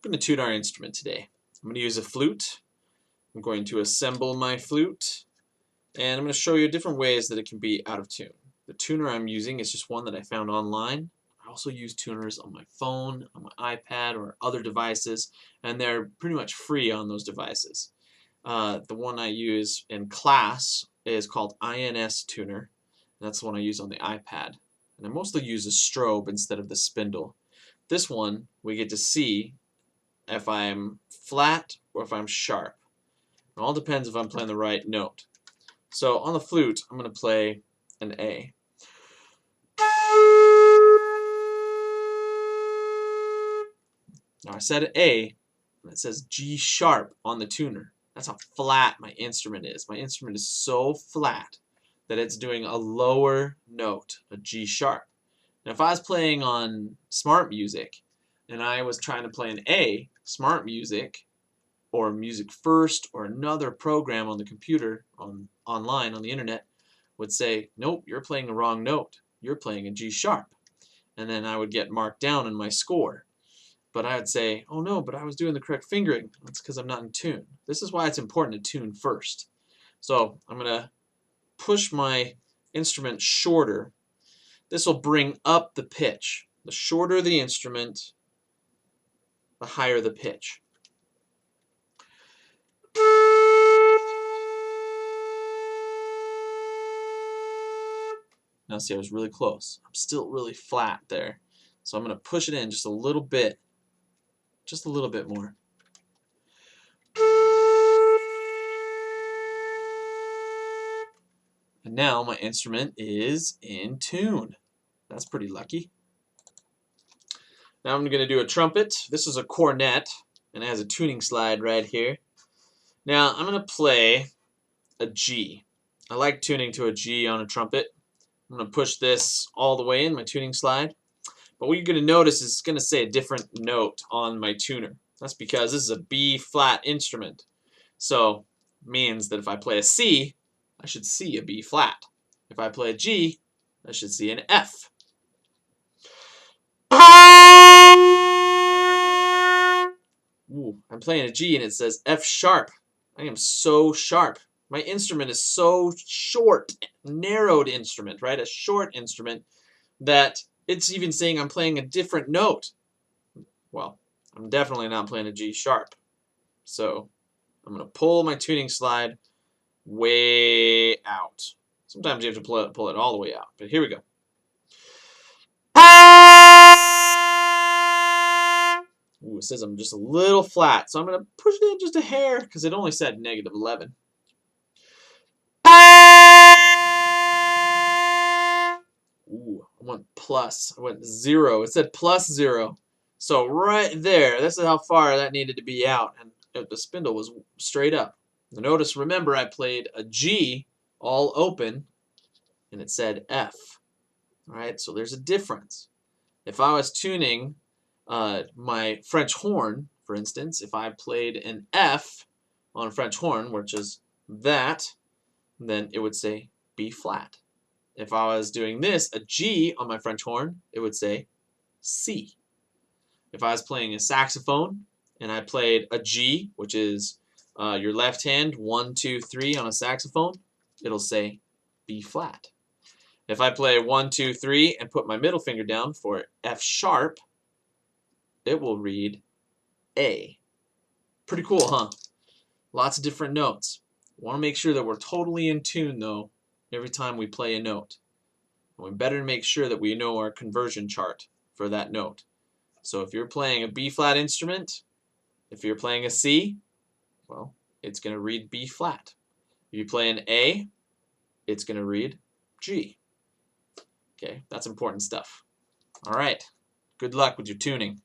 going to tune our instrument today. I'm going to use a flute. I'm going to assemble my flute, and I'm going to show you different ways that it can be out of tune. The tuner I'm using is just one that I found online. I also use tuners on my phone, on my iPad, or other devices, and they're pretty much free on those devices. The one I use in class is called INS Tuner. That's the one I use on the iPad. And I mostly use a strobe instead of the spindle. This one, we get to see if I'm flat or if I'm sharp. It all depends if I'm playing the right note. So on the flute, I'm going to play an A. Now I said A, and it says G sharp on the tuner. That's how flat my instrument is. My instrument is so flat that it's doing a lower note, a G sharp. And if I was playing on smart music and I was trying to play an A, smart music, or Music First, or another program on the computer, online, on the internet, would say, nope, you're playing the wrong note. You're playing a G sharp. And then I would get marked down in my score. But I would say, oh no, but I was doing the correct fingering. That's because I'm not in tune. This is why it's important to tune first. So I'm going to push my instrument shorter. This will bring up the pitch. The shorter the instrument, the higher the pitch. Now see, I was really close. I'm still really flat there. So I'm going to push it in just a little bit. Just a little bit more. And now my instrument is in tune. That's pretty lucky. Now I'm going to do a trumpet. This is a cornet, and it has a tuning slide right here. Now I'm going to play a G. I like tuning to a G on a trumpet. I'm going to push this all the way in my tuning slide. But what you're going to notice is it's going to say a different note on my tuner. That's because this is a B flat instrument. So it means that if I play a C, I should see a B flat. If I play a G, I should see an F. Ooh, I'm playing a G and it says F sharp. I am so sharp. My instrument is so short, narrowed instrument, right? A short instrument that it's even saying I'm playing a different note. Well, I'm definitely not playing a G sharp. So I'm going to pull my tuning slide way out. Sometimes you have to pull it all the way out. But here we go. Ooh, it says I'm just a little flat. So I'm going to push it in just a hair because it only said -11. Ooh, I went plus. I went 0. It said +0. So right there, this is how far that needed to be out. And the spindle was straight up. Notice, remember, I played a G all open, and it said F. All right, so there's a difference. If I was tuning my French horn, for instance, if I played an F on a French horn, which is that, then it would say B flat. If I was doing this, a G on my French horn, it would say C. If I was playing a saxophone and I played a G, which is your left hand, 1, 2, 3 on a saxophone, it'll say B flat. If I play 1, 2, 3 and put my middle finger down for F sharp, it will read A. Pretty cool, huh? Lots of different notes. Want to make sure that we're totally in tune, though, every time we play a note. And we better make sure that we know our conversion chart for that note. So if you're playing a B flat instrument, if you're playing a C, well, it's going to read B flat. If you play an A, it's going to read G. Okay, that's important stuff. All right, good luck with your tuning.